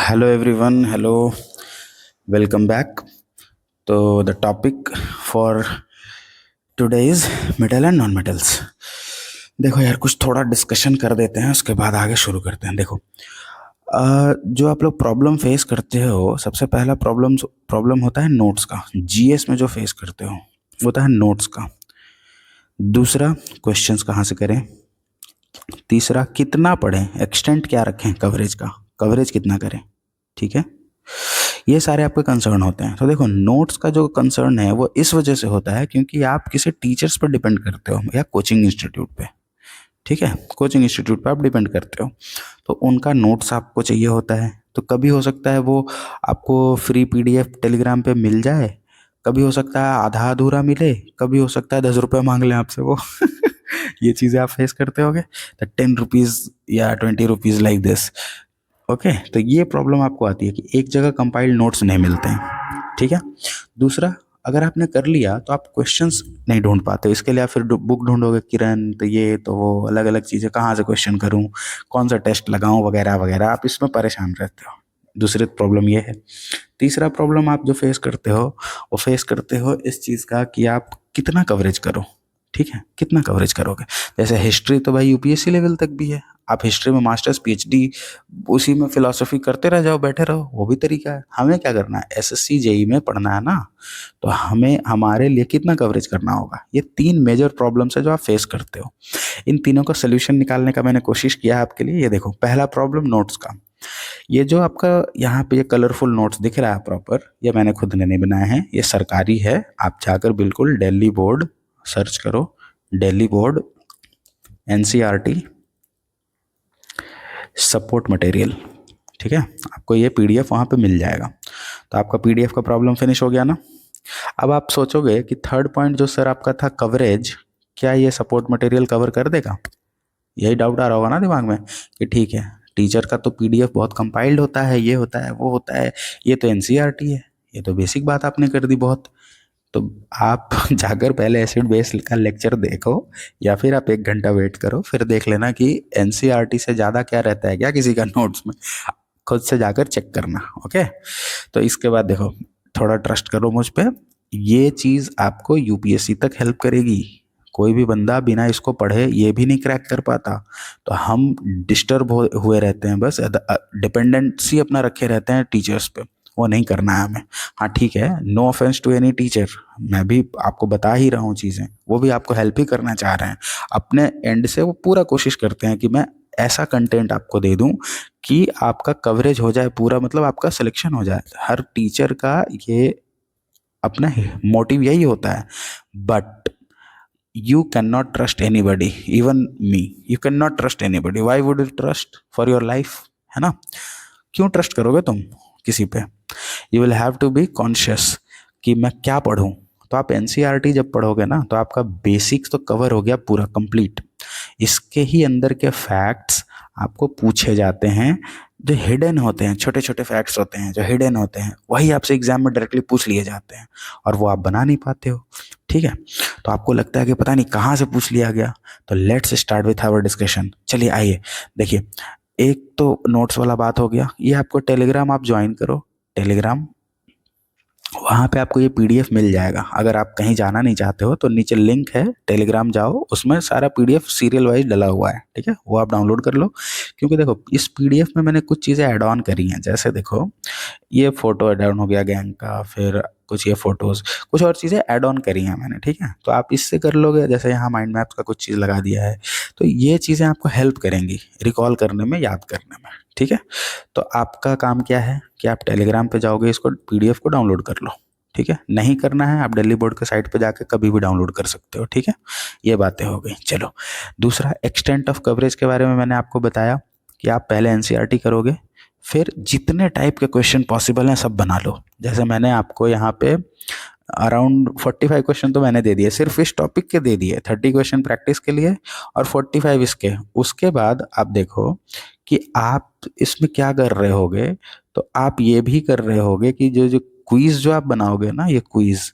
Hello everyone, hello, welcome back. तो the topic for today is metal and non metals. देखो यार कुछ थोड़ा डिस्कशन कर देते हैं उसके बाद आगे शुरू करते हैं। देखो जो आप लोग प्रॉब्लम फेस करते हो, सबसे पहला प्रॉब्लम प्रॉब्लम होता है नोट्स का। जीएस में जो फेस करते हो वो होता है नोट्स का। दूसरा, क्वेश्चंस कहाँ से करें। तीसरा, कितना पढ़ें, एक्सटेंट क्या रखें, कवरेज का, कवरेज कितना करें। ठीक है, ये सारे आपके कंसर्न होते हैं। तो देखो, नोट्स का जो कंसर्न है वो इस वजह से होता है क्योंकि आप किसी टीचर्स पर डिपेंड करते हो या कोचिंग इंस्टीट्यूट पे। ठीक है, कोचिंग इंस्टीट्यूट पे आप डिपेंड करते हो, तो उनका नोट्स आपको चाहिए होता है। तो कभी हो सकता है वो आपको फ्री पीडीएफ टेलीग्राम पे मिल जाए, कभी हो सकता है आधा अधूरा मिले, कभी हो सकता है 10 रुपये मांग लें आपसे वो ये चीज़ें आप फेस करते होगे। तो 10 रुपीज़ या 20 रुपीज़ लाइक दिस। ओके, तो ये प्रॉब्लम आपको आती है कि एक जगह कंपाइल्ड नोट्स नहीं मिलते हैं। ठीक है। दूसरा, अगर आपने कर लिया तो आप क्वेश्चंस नहीं ढूंढ पाते, इसके लिए आप फिर बुक ढूंढोगे, किरण तो ये तो वो अलग अलग चीज़ें, कहाँ से क्वेश्चन करूँ, कौन सा टेस्ट लगाऊं, वगैरह वगैरह, आप इसमें परेशान रहते हो। दूसरी प्रॉब्लम ये है। तीसरा प्रॉब्लम आप जो फेस करते हो वो फेस करते हो इस चीज़ का कि आप कितना कवरेज करो। ठीक है, कितना कवरेज करोगे। जैसे हिस्ट्री तो भाई यूपीएससी लेवल तक भी है, आप हिस्ट्री में मास्टर्स पीएचडी उसी में फिलोसफी करते रह जाओ, बैठे रहो, वो भी तरीका है। हमें क्या करना है, एसएससी जेई में पढ़ना है ना, तो हमें हमारे लिए कितना कवरेज करना होगा। ये तीन मेजर प्रॉब्लम्स है जो आप फेस करते हो। इन तीनों का सोल्यूशन निकालने का मैंने कोशिश किया है आपके लिए। ये देखो, पहला प्रॉब्लम नोट्स का। ये जो आपका यहाँ पे ये कलरफुल नोट्स दिख रहा है प्रॉपर, ये मैंने खुद ने नहीं बनाए हैं, ये सरकारी है। आप जाकर बिल्कुल दिल्ली बोर्ड सर्च करो, Delhi board NCERT support material. ठीक है, आपको ये पीडीएफ वहाँ पे मिल जाएगा। तो आपका पीडीएफ का प्रॉब्लम फिनिश हो गया ना। अब आप सोचोगे कि थर्ड पॉइंट जो सर आपका था कवरेज, क्या ये सपोर्ट मटेरियल कवर कर देगा। यही डाउट आ रहा होगा ना दिमाग में कि ठीक है, टीचर का तो पीडीएफ बहुत कंपाइल्ड होता है, ये होता है वो होता है, ये तो एनसीईआरटी है, ये तो बेसिक बात आपने कर दी बहुत। तो आप जाकर पहले एसिड बेस का लेक्चर देखो, या फिर आप 1 घंटा वेट करो, फिर देख लेना कि एनसीईआरटी से ज़्यादा क्या रहता है क्या किसी का नोट्स में। खुद से जाकर चेक करना। ओके, तो इसके बाद देखो, थोड़ा ट्रस्ट करो मुझ पे, ये चीज़ आपको यूपीएससी तक हेल्प करेगी। कोई भी बंदा बिना इसको पढ़े ये भी नहीं क्रैक कर पाता। तो हम डिस्टर्ब हुए रहते हैं, बस डिपेंडेंसी अपना रखे रहते हैं टीचर्स पे, वो नहीं करना है हमें। हाँ ठीक है, no offence to any teacher, मैं भी आपको बता ही रहा हूँ चीज़ें, वो भी आपको हेल्प ही करना चाह रहे हैं। अपने एंड से वो पूरा कोशिश करते हैं कि मैं ऐसा कंटेंट आपको दे दूं कि आपका कवरेज हो जाए पूरा, मतलब आपका सिलेक्शन हो जाए। हर टीचर का ये अपना मोटिव यही होता है। But you can not trust anybody, even me, you can not trust anybody. Why would you trust for your life, है ना। क्यों ट्रस्ट करोगे तुम किसी पे। You will have to be conscious कि मैं क्या पढ़ूं। तो आप एनसीईआरटी जब पढ़ोगे ना, तो आपका बेसिक्स तो कवर हो गया पूरा कंप्लीट। इसके ही अंदर के फैक्ट्स आपको पूछे जाते हैं, जो हिडन होते हैं, छोटे छोटे फैक्ट्स होते हैं जो हिडन होते हैं, वही आपसे एग्जाम में डायरेक्टली पूछ लिए जाते हैं, और वो आप बना नहीं पाते हो। ठीक है, तो आपको लगता है कि पता नहीं कहाँ से पूछ लिया गया। तो let's start with our discussion. चलिए आइए देखिए, एक तो नोट्स वाला बात हो गया। ये आपको टेलीग्राम आप ज्वाइन करो, टेलीग्राम, वहाँ पे आपको ये पीडीएफ मिल जाएगा। अगर आप कहीं जाना नहीं चाहते हो तो नीचे लिंक है, टेलीग्राम जाओ, उसमें सारा पीडीएफ सीरियल वाइज डला हुआ है। ठीक है, वो आप डाउनलोड कर लो। क्योंकि देखो, इस पीडीएफ में मैंने कुछ चीज़ें ऐड ऑन करी हैं। जैसे देखो, ये फोटो ऐड ऑन हो गया गैंग का, फिर कुछ ये फोटोज़, कुछ और चीज़ें ऐड ऑन करी हैं मैंने। ठीक है, तो आप इससे कर लोगे। जैसे यहाँ माइंड मैप्स का कुछ चीज़ लगा दिया है, तो ये चीज़ें आपको हेल्प करेंगी रिकॉल करने में, याद करने में। ठीक है, तो आपका काम क्या है कि आप टेलीग्राम पे जाओगे, इसको पीडीएफ को डाउनलोड कर लो। ठीक है, नहीं करना है, आप दिल्ली बोर्ड के साइट पे जाके कभी भी डाउनलोड कर सकते हो। ठीक है, ये बातें हो गई। चलो, दूसरा, एक्सटेंट ऑफ कवरेज के बारे में मैंने आपको बताया कि आप पहले एनसीईआरटी करोगे, फिर जितने टाइप के क्वेश्चन पॉसिबल हैं सब बना लो। जैसे मैंने आपको यहाँ पे अराउंड 45 क्वेश्चन तो मैंने दे दिए, सिर्फ इस टॉपिक के दे दिए। 30 क्वेश्चन प्रैक्टिस के लिए और 45 इसके। उसके बाद आप देखो कि आप इसमें क्या कर रहे होगे। तो आप ये भी कर रहे होगे कि जो जो क्विज जो आप बनाओगे ना, ये क्विज,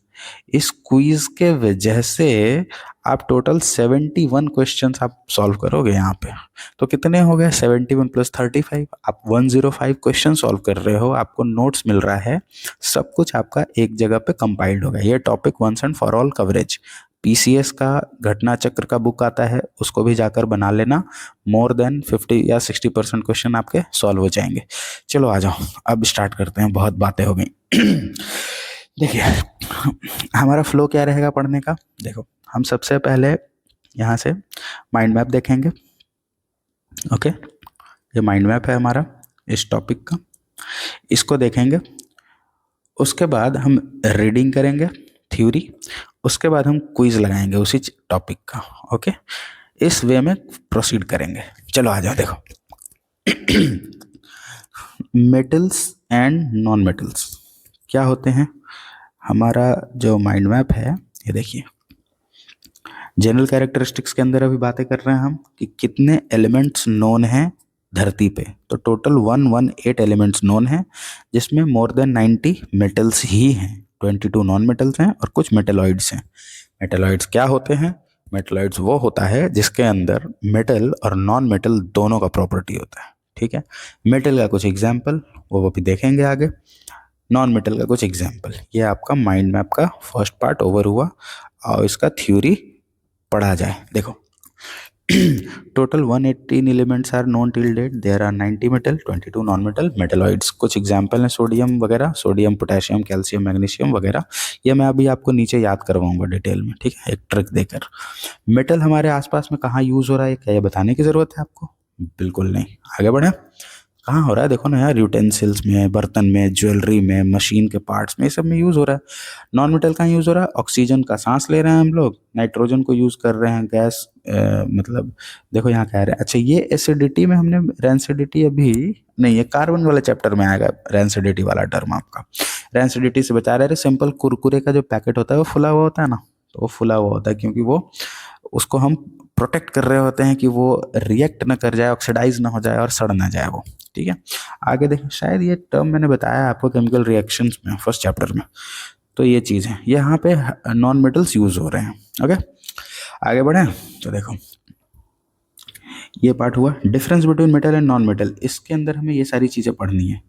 इस क्विज के वजह से आप टोटल 71 क्वेश्चंस आप सॉल्व करोगे यहाँ पे। तो कितने हो गए, 71 प्लस 35, आप 105 क्वेश्चन सॉल्व कर रहे हो, आपको नोट्स मिल रहा है, सब कुछ आपका एक जगह पे कंपाइल्ड हो गया। ये topic once and for all coverage, PCS का घटना चक्र का बुक आता है, उसको भी जाकर बना लेना। मोर देन 50 या 60% क्वेश्चन आपके सॉल्व हो जाएंगे। चलो आ जाओ, अब स्टार्ट करते हैं, बहुत बातें हो गई। देखिए हमारा फ्लो क्या रहेगा पढ़ने का। देखो हम सबसे पहले यहाँ से माइंड मैप देखेंगे। ओके, ये माइंड मैप है हमारा इस टॉपिक का, इसको देखेंगे। उसके बाद हम रीडिंग करेंगे थ्योरी, उसके बाद हम क्विज लगाएंगे उसी टॉपिक का। ओके, इस वे में प्रोसीड करेंगे। चलो आ जाओ, देखो मेटल्स एंड नॉन मेटल्स क्या होते हैं। हमारा जो माइंड मैप है ये देखिए, जनरल कैरेक्टरिस्टिक्स के अंदर अभी बातें कर रहे हैं हम कि कितने एलिमेंट्स नोन हैं धरती पे। तो टोटल 118 एलिमेंट्स नोन हैं, जिसमें मोर देन 90 मेटल्स ही हैं, 22 नॉन मेटल्स हैं और कुछ मेटेलॉइड्स हैं। मेटेलॉइड्स क्या होते हैं? मेटेलॉइड्स वो होता है जिसके अंदर मेटल और नॉन मेटल दोनों का प्रॉपर्टी होता है। ठीक है, मेटल का कुछ एग्जाम्पल वो भी देखेंगे आगे, नॉन मेटल का कुछ एग्जाम्पल। ये आपका माइंड मैप का फर्स्ट पार्ट ओवर हुआ और इसका थ्योरी पढ़ा जाए। देखो total 118 elements are known till date, there are 90 metal, 22 non metal metalloids. कुछ एग्जांपल हैं सोडियम वगैरह, सोडियम पोटेशियम कैल्शियम मैग्नीशियम वगैरह। ये मैं अभी आपको नीचे याद करवाऊंगा डिटेल में, ठीक है, एक ट्रिक देकर। मेटल हमारे आसपास में कहाँ यूज हो रहा है, क्या ये बताने की जरूरत है आपको? बिल्कुल नहीं। आगे बढ़े, कहाँ हो रहा है देखो ना यार, यूटेंसिल्स में, बर्तन में, ज्वेलरी में, मशीन के पार्ट्स में, ये सब में यूज़ हो रहा है। नॉन मेटल कहाँ यूज़ हो रहा है? ऑक्सीजन का सांस ले रहे हैं हम लोग, नाइट्रोजन को यूज़ कर रहे हैं, गैस मतलब देखो यहाँ कह रहे हैं। अच्छा, ये एसिडिटी में हमने रेंसिडिटी अभी नहीं, ये कार्बन वाले चैप्टर में आएगा रेंसिडिटी वाला टर्म आपका। रेंसिडिटी से बचा रहे हैं। सिंपल कुरकुरे का जो पैकेट होता है वो फुला हुआ होता है ना, तो वो फुला हुआ होता है क्योंकि वो उसको हम प्रोटेक्ट कर रहे होते हैं कि वो रिएक्ट ना कर जाए, ऑक्सीडाइज ना हो जाए और सड़ ना जाए वो। ठीक है, आगे देखें, शायद ये टर्म मैंने बताया आपको केमिकल रिएक्शंस में फर्स्ट चैप्टर में। तो ये चीज़ है, यहाँ पे नॉन मेटल्स यूज हो रहे हैं। ओके, आगे बढ़े तो देखो ये पार्ट हुआ difference between metal and non metal. इसके अंदर हमें ये सारी चीज़ें पढ़नी है,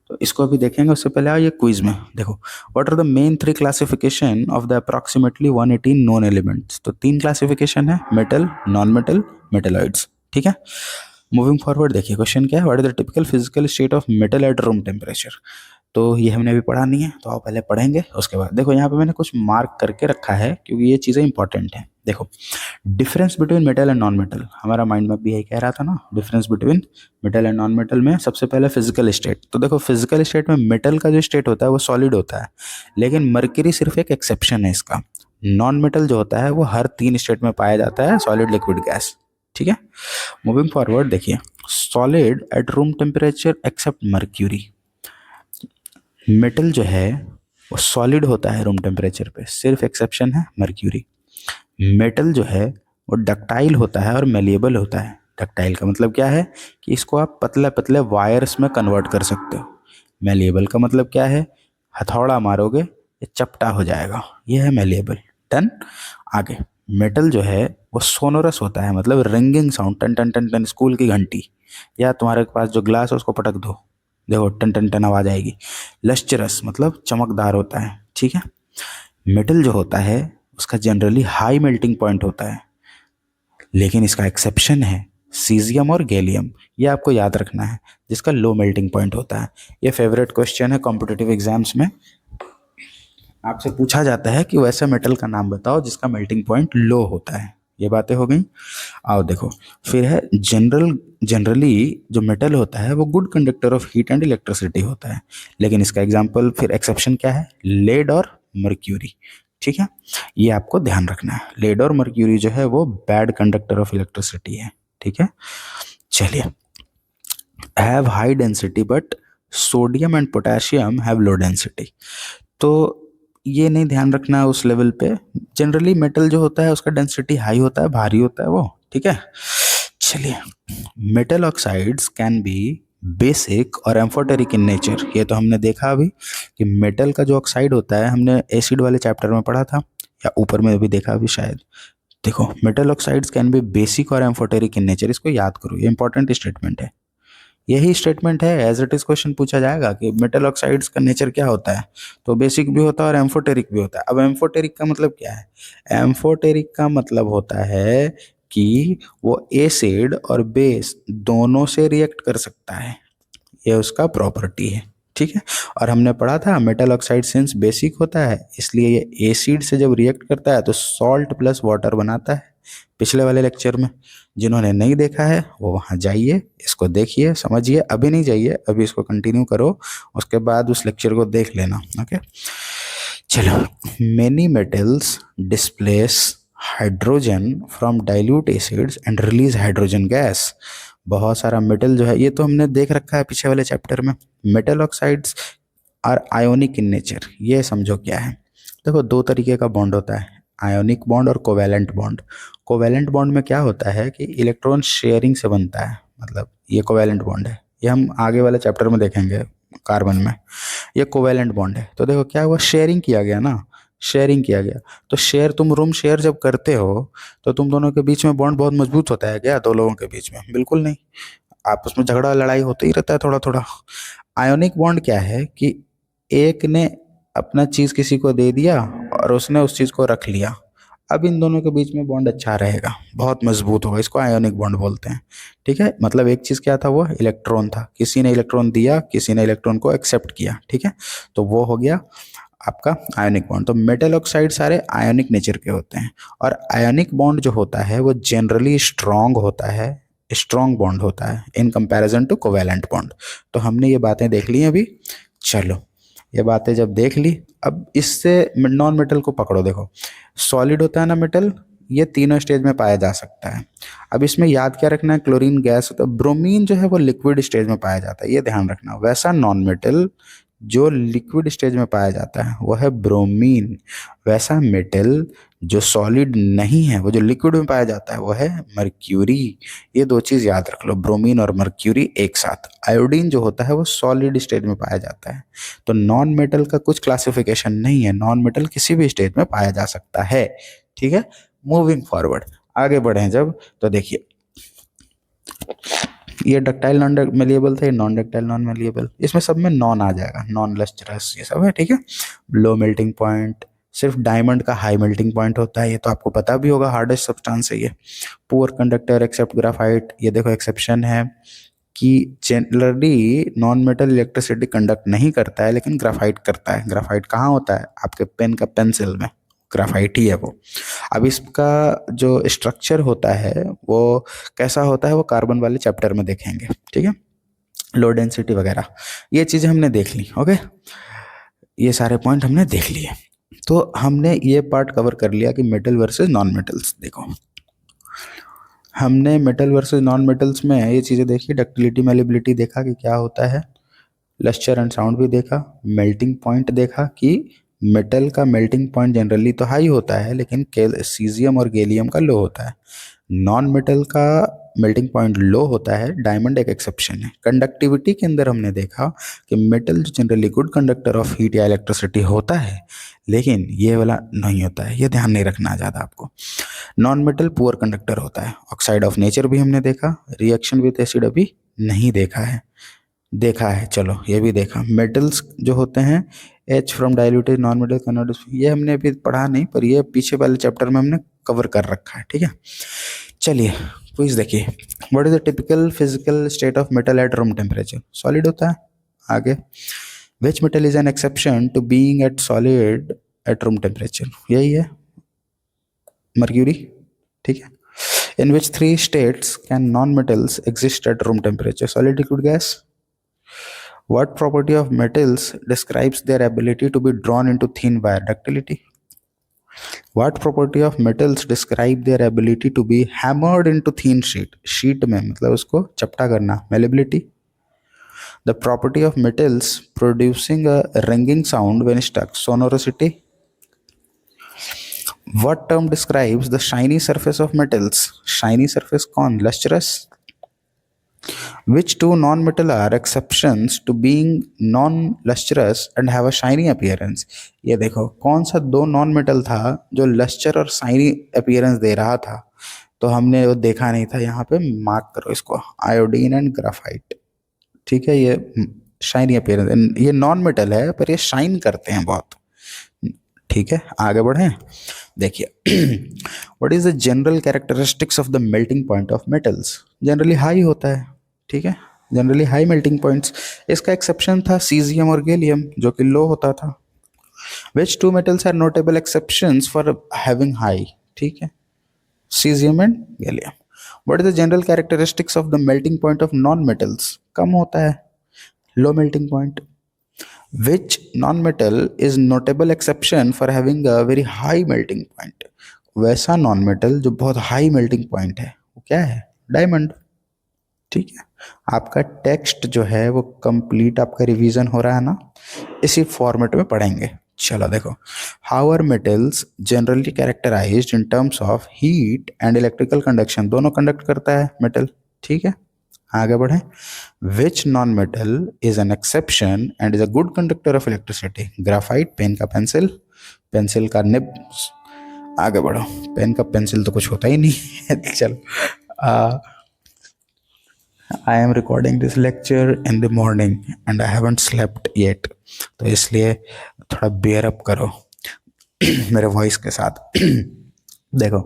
तो इसको अभी देखेंगे। उससे पहले आओ ये क्विज में देखो, what are the main 3 classification of the approximately 118 known elements. तो 3 क्लासिफिकेशन है, मेटल, नॉन मेटल, मेटेलॉइड्स। ठीक है, मूविंग फॉरवर्ड देखिए क्वेश्चन क्या है, what is the typical physical state of metal at room temperature. तो ये हमने अभी पढ़ा नहीं है, तो आप पहले पढ़ेंगे उसके बाद। देखो यहाँ पे मैंने कुछ मार्क करके रखा है क्योंकि ये चीज़ें इंपॉर्टेंट हैं। देखो difference between metal and non metal, हमारा माइंड मैप भी यही कह रहा था ना, difference between metal and non metal में सबसे पहले फिजिकल स्टेट। तो देखो फिजिकल स्टेट में मेटल का जो स्टेट होता है वो सॉलिड होता है, लेकिन मर्क्यूरी सिर्फ एक एक्सेप्शन है इसका। नॉन मेटल जो होता है वो हर 3 स्टेट में पाया जाता है, सॉलिड, लिक्विड, गैस। ठीक है, मूविंग फॉरवर्ड देखिए, solid at room temperature except mercury. Metal जो है वो सॉलिड होता है रूम टेम्परेचर पे, सिर्फ एक्सेप्शन है मर्क्यूरी। मेटल जो है वो डक्टाइल होता है और मेलिएबल होता है। डक्टाइल का मतलब क्या है कि इसको आप पतले पतले वायर्स में कन्वर्ट कर सकते हो। मेलिएबल का मतलब क्या है, हथौड़ा मारोगे ये चपटा हो जाएगा, ये है मेलिएबल। डन। आगे मेटल जो है वो सोनोरस होता है, मतलब रिंगिंग साउंड, टन टन टन टन, स्कूल की घंटी, या तुम्हारे पास जो ग्लास है उसको पटक दो, देखो टन टन टन आवाज आएगी। लस्चरस मतलब चमकदार होता है। ठीक है, मेटल जो होता है उसका जनरली हाई मेल्टिंग पॉइंट होता है, लेकिन इसका एक्सेप्शन है सीजियम और गैलियम, ये आपको याद रखना है, जिसका लो मेल्टिंग पॉइंट होता है। ये फेवरेट क्वेश्चन है कॉम्पिटिटिव एग्जाम्स में, आपसे पूछा जाता है कि वैसे मेटल का नाम बताओ जिसका मेल्टिंग पॉइंट लो होता है। ये बातें हो गई। आओ देखो, फिर है जनरली जो मेटल होता है वो good conductor of heat and electricity होता है, लेकिन इसका एग्जांपल फिर एक्सेप्शन क्या है, लेड और मर्क्यूरी। ठीक है, ये आपको ध्यान रखना है, लेड और मर्क्यूरी जो है वो बैड कंडक्टर ऑफ इलेक्ट्रिसिटी है। ठीक है, चलिए, have high density but sodium and potassium have low density. तो ये नहीं ध्यान रखना है उस लेवल पे। जनरली मेटल जो होता है उसका डेंसिटी हाई होता है, भारी होता है वो। ठीक है, चलिए, metal oxides can be basic और एम्फोटेरिक इन नेचर। ये तो हमने देखा अभी कि मेटल का जो ऑक्साइड होता है, हमने एसिड वाले चैप्टर में पढ़ा था या ऊपर में भी देखा अभी शायद। देखो, metal oxides can be basic और एम्फोटेरिक इन नेचर। इसको याद करो, ये इंपॉर्टेंट स्टेटमेंट है। यही स्टेटमेंट है, एज इट इज क्वेश्चन पूछा जाएगा कि मेटल ऑक्साइड्स का नेचर क्या होता है, तो बेसिक भी होता है और एम्फोटेरिक भी होता है। अब एम्फोटेरिक का मतलब क्या है? एम्फोटेरिक का मतलब होता है कि वो एसिड और बेस दोनों से रिएक्ट कर सकता है, ये उसका प्रॉपर्टी है। ठीक है, और हमने पढ़ा था मेटल ऑक्साइड सिंस बेसिक होता है, इसलिए ये एसिड से जब रिएक्ट करता है तो सॉल्ट प्लस वाटर बनाता है, पिछले वाले लेक्चर में। जिन्होंने नहीं देखा है वो वहाँ जाइए, इसको देखिए, समझिए। अभी नहीं जाइए, अभी इसको कंटिन्यू करो, उसके बाद उस लेक्चर को देख लेना। ओके, चलो। Many metals displace hydrogen from dilute acids and release hydrogen gas. बहुत सारा मेटल जो है, ये तो हमने देख रखा है पीछे वाले चैप्टर में। Metal oxides are ionic in nature. ये समझो क्या है। देखो, दो तरीके का बॉन्ड होता है, आयोनिक बॉन्ड और कोवैलेंट बॉन्ड। कोवैलेंट बॉन्ड में क्या होता है कि इलेक्ट्रॉन शेयरिंग से बनता है, मतलब ये कोवैलेंट बॉन्ड है। ये हम आगे वाले चैप्टर में देखेंगे, कार्बन में। ये कोवैलेंट बॉन्ड है, तो देखो क्या हुआ, शेयरिंग किया गया ना, शेयरिंग किया गया। तो शेयर, तुम रूम शेयर जब करते हो तो तुम दोनों के बीच में बॉन्ड बहुत मजबूत होता है क्या? दो लोगों के बीच में बिल्कुल नहीं, आपस में झगड़ा लड़ाई होते ही रहता है थोड़ा थोड़ा। आयोनिक बॉन्ड क्या है कि एक ने अपना चीज किसी को दे दिया और उसने उस चीज को रख लिया। अब इन दोनों के बीच में बॉन्ड अच्छा रहेगा, बहुत मजबूत होगा, इसको आयोनिक बॉन्ड बोलते हैं। ठीक है, मतलब एक चीज क्या था, वो इलेक्ट्रॉन था, किसी ने इलेक्ट्रॉन दिया, किसी ने इलेक्ट्रॉन को एक्सेप्ट किया। ठीक है, तो वो हो गया आपका आयोनिक बॉन्ड। तो मेटल ऑक्साइड सारे आयोनिक नेचर के होते हैं, और आयोनिक बॉन्ड जो होता है वो जनरली स्ट्रॉन्ग होता है, स्ट्रॉन्ग बॉन्ड होता है in comparison to covalent bond. तो हमने ये बातें देख ली अभी। चलो, ये बातें जब देख ली, अब इससे नॉन मेटल को पकड़ो। देखो, सॉलिड होता है ना मेटल, ये तीनों स्टेज में पाया जा सकता है। अब इसमें याद क्या रखना है, क्लोरीन गैस होता है, ब्रोमीन जो है वो लिक्विड स्टेज में पाया जाता है, ये ध्यान रखना। वैसा नॉन मेटल जो लिक्विड स्टेज में पाया जाता है वो है ब्रोमीन। वैसा मेटल जो सॉलिड नहीं है, वो जो लिक्विड में पाया जाता है, वो है मर्क्यूरी। ये दो चीज याद रख लो, ब्रोमीन और मर्क्यूरी एक साथ। आयोडीन जो होता है वो सॉलिड स्टेज में पाया जाता है। तो नॉन मेटल का कुछ क्लासिफिकेशन नहीं है, नॉन मेटल किसी भी स्टेज में पाया जा सकता है। ठीक है, मूविंग फॉरवर्ड, आगे बढ़े जब, तो देखिए, ये डक्टाइल नॉन मेलिएबल थे, नॉन डक्टाइल नॉन मेलिएबल, इसमें सब में नॉन आ जाएगा, नॉन लस्ट्रस, ये सब है। ठीक है, लो मेल्टिंग पॉइंट, सिर्फ डायमंड का हाई मेल्टिंग पॉइंट होता है, ये तो आपको पता भी होगा, हार्डेस्ट सब्सटेंस है ये। पुअर कंडक्टर एक्सेप्ट ग्राफाइट, ये देखो एक्सेप्शन है कि generally non metal electricity conduct नहीं करता है, लेकिन ग्राफाइट करता है। ग्राफाइट कहाँ होता है? आपके पेन का पेंसिल में, ग्राफाइट ही है वो। अब इसका जो स्ट्रक्चर होता है वो कैसा होता है, वो कार्बन वाले चैप्टर में देखेंगे। ठीक है, लो डेंसिटी वगैरह, ये चीज़ें हमने देख ली। ओके, ये सारे पॉइंट हमने देख लिए। तो हमने ये पार्ट कवर कर लिया कि मेटल वर्सेस नॉन मेटल्स। देखो, हमने मेटल वर्सेस नॉन मेटल्स में ये चीज़ें देखी, डक्टिलिटी मेलेबिलिटी देखा कि क्या होता है, लस्चर एंड साउंड भी देखा, मेल्टिंग पॉइंट देखा कि मेटल का मेल्टिंग पॉइंट जनरली तो हाई होता है, लेकिन सीजियम और गैलियम का लो होता है। नॉन मेटल का मेल्टिंग पॉइंट लो होता है, डायमंड एक एक्सेप्शन है। कंडक्टिविटी के अंदर हमने देखा कि metal generally good conductor of heat या इलेक्ट्रिसिटी होता है, लेकिन ये वाला नहीं होता है, ये ध्यान नहीं रखना ज़्यादा आपको। नॉन मेटल पुअर कंडक्टर होता है। ऑक्साइड ऑफ नेचर भी हमने देखा, रिएक्शन विद एसिड अभी नहीं देखा है, देखा है, चलो ये भी देखा। मेटल्स जो होते हैं, H from diluted non metal convert, ये हमने अभी पढ़ा नहीं, पर ये पीछे वाले चैप्टर में हमने कवर कर रखा है। ठीक है, चलिए क्विज देखिए। What is the typical physical state of metal at room temperature? Solid होता है। आगे, which metal is an exception to being at solid at room temperature? यही है, मर्क्यूरी। ठीक है, in which three states can non metals exist at room temperature? Solid, liquid, gas. What property of metals describes their ability to be drawn into thin wire? Ductility. What property of metals describe their ability to be hammered into thin sheet? Sheet में मतलब उसको चपटा करना, malleability. The property of metals producing a ringing sound when stuck, sonority. What term describes the shiny surface of metals? Shiny surface कौन? Lustrous. Which two non-metal are exceptions to being non-lustrous and have a shiny appearance? ये देखो कौन सा दो non metal था जो lustre और shiny appearance दे रहा था, तो हमने वो देखा नहीं था। यहाँ पे मार्क करो इसको, आयोडीन एंड ग्राफाइट। ठीक है, ये शाइनी अपीयरेंस, ये नॉन मेटल है पर ये शाइन करते हैं बहुत। ठीक है, आगे बढ़ें। देखिए what is the general characteristics of the melting point of metals? Generally high होता है। ठीक है, जनरली हाई मेल्टिंग पॉइंट्स। इसका एक्सेप्शन था सीजियम और गैलियम जो कि लो होता था। Which two metals are notable exceptions for having high? ठीक है, caesium and gallium. What is the general characteristics of the melting point of non metals? कम होता है, low melting point. Which non-metal is notable exception for having a very high melting point? वैसा non metal जो बहुत high melting point है वो क्या है? डायमंड। ठीक है, आपका टेक्स्ट जो है वो कंप्लीट आपका रिवीजन हो रहा है ना, इसी फॉर्मेट में पढ़ेंगे। चलो देखो, how are metals generally characterised in terms of heat and electrical conduction? दोनों कंडक्ट करता है मेटल। ठीक है, आगे बढ़े। Which non metal is an exception and is a good conductor of electricity? Graphite, pen का पेंसिल, पेंसिल का nib. आगे बढ़ो, पेन का पेंसिल तो कुछ होता ही नहीं है। चलो, I am recording this lecture in the morning and I haven't slept yet, तो इसलिए थोड़ा बेयर अप करो मेरे वॉइस के साथ। देखो,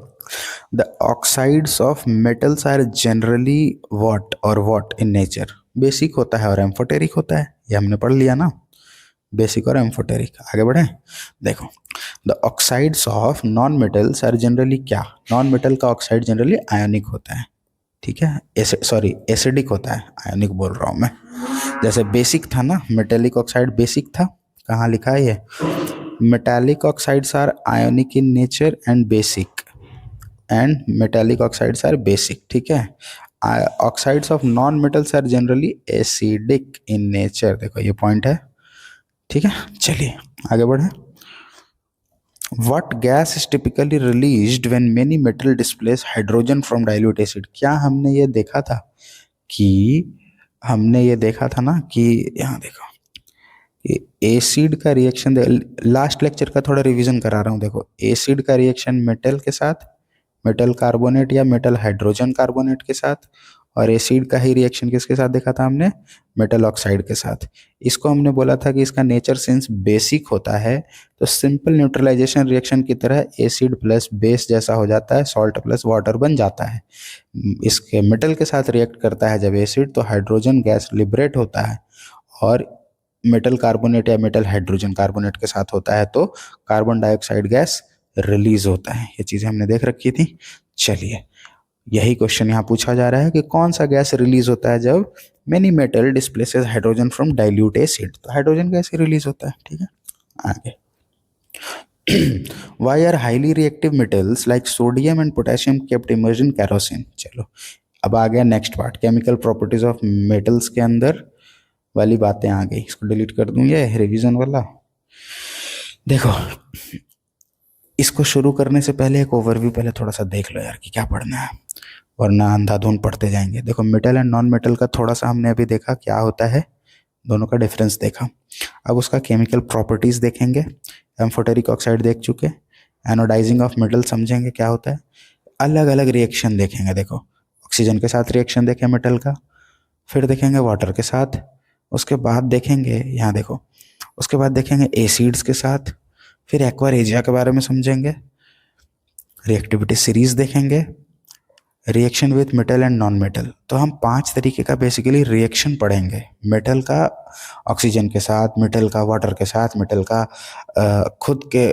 the oxides of metals are generally what और वॉट इन नेचर? बेसिक होता है और एम्फोटेरिक होता है, ये हमने पढ़ लिया ना, बेसिक और एम्फोटेरिक। आगे बढ़े। देखो, the oxides of non metals are generally क्या? नॉन मेटल का ऑक्साइड जनरली आयोनिक होता है। ठीक है, एसिडिक होता है, आयोनिक बोल रहा हूँ मैं। जैसे बेसिक था ना, मेटेलिक ऑक्साइड बेसिक था, कहाँ लिखा है ये? Metallic oxides are ionic in nature and basic, and metallic oxides are basic. ठीक है, oxides of non metals are generally acidic in nature. देखो ये पॉइंट है। ठीक है, चलिए आगे बढ़े। What gas is typically released when many metal displace hydrogen from dilute acid? क्या हमने ये देखा था कि यहाँ देखो, एसिड का रिएक्शन, लास्ट लेक्चर का थोड़ा रिवीजन करा रहा हूँ। देखो, एसिड का रिएक्शन मेटल के साथ, मेटल कार्बोनेट या मेटल हाइड्रोजन कार्बोनेट के साथ, और एसिड का ही रिएक्शन किसके साथ देखा था हमने? मेटल ऑक्साइड के साथ। इसको हमने बोला था कि इसका नेचर सिंस बेसिक होता है तो सिंपल न्यूट्रलाइजेशन रिएक्शन की तरह एसिड प्लस बेस जैसा हो जाता है, सॉल्ट प्लस वाटर बन जाता है। इसके मेटल के साथ रिएक्ट करता है जब एसिड, तो हाइड्रोजन गैस लिबरेट होता है, और मेटल कार्बोनेट या मेटल हाइड्रोजन कार्बोनेट के साथ होता है तो कार्बन डाइऑक्साइड गैस रिलीज होता है। ये चीज़ें हमने देख रखी थी। चलिए, यही क्वेश्चन यहाँ पूछा जा रहा है कि कौन सा गैस रिलीज होता है जब many metal displaces hydrogen from dilute acid? तो हाइड्रोजन गैस ही रिलीज होता है। ठीक है, आगे। Why are highly reactive metals like sodium and potassium kept immersed in kerosene? चलो, अब आ गया next part, chemical properties of metals के अंदर वाली बातें आ गई। इसको डिलीट कर दूं, ये रिवीजन वाला। देखो, इसको शुरू करने से पहले एक ओवरव्यू पहले थोड़ा सा देख लो यार कि क्या पढ़ना है, वरना अंधाधुन पढ़ते जाएंगे। देखो, मेटल एंड नॉन मेटल का थोड़ा सा हमने अभी देखा क्या होता है, दोनों का डिफरेंस देखा। अब उसका केमिकल प्रॉपर्टीज देखेंगे। एम्फोटेरिक ऑक्साइड देख चुके, एनोडाइजिंग ऑफ मेटल समझेंगे क्या होता है, अलग अलग रिएक्शन देखेंगे। देखो, ऑक्सीजन के साथ रिएक्शन देखें मेटल का, फिर देखेंगे वाटर के साथ, उसके बाद देखेंगे यहाँ देखो, उसके बाद देखेंगे एसिड्स के साथ, फिर एक्वारेजिया के बारे में समझेंगे, रिएक्टिविटी सीरीज देखेंगे, reaction with metal and non metal. तो हम 5 तरीके का बेसिकली रिएक्शन पढ़ेंगे, मेटल का ऑक्सीजन के साथ, मेटल का वाटर के साथ, मेटल का खुद के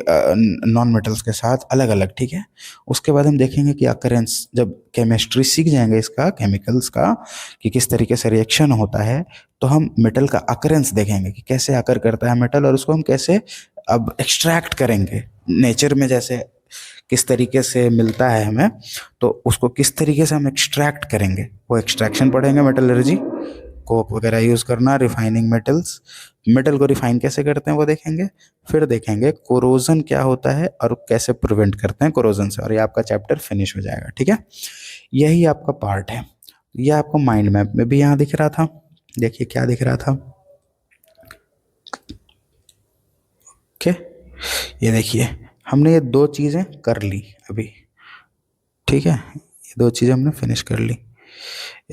नॉन मेटल्स के साथ, अलग अलग। ठीक है, उसके बाद हम देखेंगे कि अकरेंस, जब केमिस्ट्री सीख जाएंगे इसका, केमिकल्स का, कि किस तरीके से रिएक्शन होता है, तो हम मेटल का अकरेंस देखेंगे कि कैसे अकर करता है मेटल, और उसको हम कैसे अब एक्सट्रैक्ट करेंगे नेचर में, जैसे किस तरीके से मिलता है हमें, तो उसको किस तरीके से हम एक्सट्रैक्ट करेंगे, वो एक्सट्रैक्शन पढ़ेंगे। मेटलर्जी, कोक वगैरह यूज़ करना, रिफाइनिंग मेटल्स, मेटल को रिफाइन कैसे करते हैं वो देखेंगे। फिर देखेंगे कोरोजन क्या होता है और कैसे प्रिवेंट करते हैं कोरोजन से, और ये आपका चैप्टर फिनिश हो जाएगा। ठीक है, यही आपका पार्ट है। ये आपको माइंड मैप में भी यहाँ दिख रहा था। देखिए क्या दिख रहा था। ओके, ये देखिए हमने ये दो चीज़ें कर ली अभी, ठीक है, ये दो चीज़ें हमने फिनिश कर ली।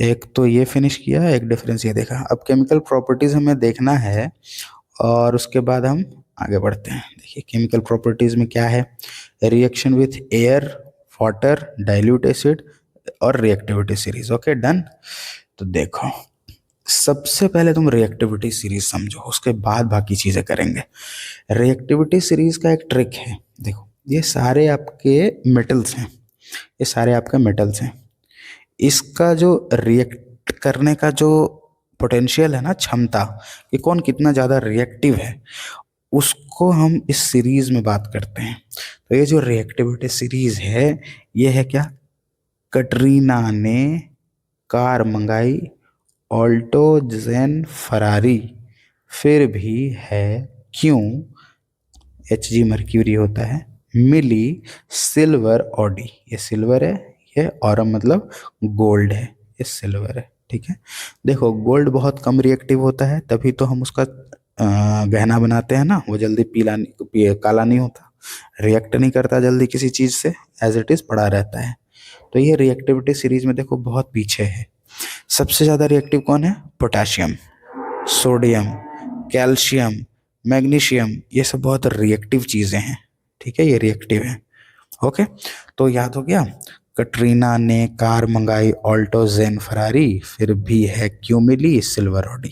एक तो ये फिनिश किया, एक डिफरेंस ये देखा। अब केमिकल प्रॉपर्टीज़ हमें देखना है और उसके बाद हम आगे बढ़ते हैं। देखिए केमिकल प्रॉपर्टीज़ में क्या है, reaction with air, water, dilute acid और रिएक्टिविटी सीरीज। Okay done. तो देखो सबसे पहले तुम रिएक्टिविटी सीरीज समझो, उसके बाद बाकी चीज़ें करेंगे। रिएक्टिविटी सीरीज का एक ट्रिक है, देखो ये सारे आपके मेटल्स हैं, ये सारे आपके मेटल्स हैं। इसका जो रिएक्ट करने का जो पोटेंशियल है ना, क्षमता, कि कौन कितना ज़्यादा रिएक्टिव है, उसको हम इस सीरीज में बात करते हैं। तो ये जो रिएक्टिविटी सीरीज है, ये है क्या, कटरीना ने कार मंगाई, ऑल्टो जेन फरारी, फिर भी है क्यों, एच जी मर्क्यूरी होता है, मिली सिल्वर ऑडी, ये सिल्वर है, ये ऑरम मतलब गोल्ड है, ये सिल्वर है, ठीक है। देखो गोल्ड बहुत कम रिएक्टिव होता है, तभी तो हम उसका गहना बनाते हैं ना, वो जल्दी काला नहीं होता, रिएक्ट नहीं करता जल्दी किसी चीज़ से, एज इट इज़ पड़ा रहता है। तो ये रिएक्टिविटी सीरीज में देखो बहुत पीछे है। सबसे ज़्यादा रिएक्टिव कौन है, पोटाशियम, सोडियम, कैल्शियम, मैग्नीशियम, ये सब बहुत रिएक्टिव चीज़ें हैं, ठीक है, ये रिएक्टिव हैं। ओके, तो याद हो गया, कटरीना ने कार मंगाई, ऑल्टो जेन फरारी, फिर भी है क्यों मिली सिल्वर ऑडी।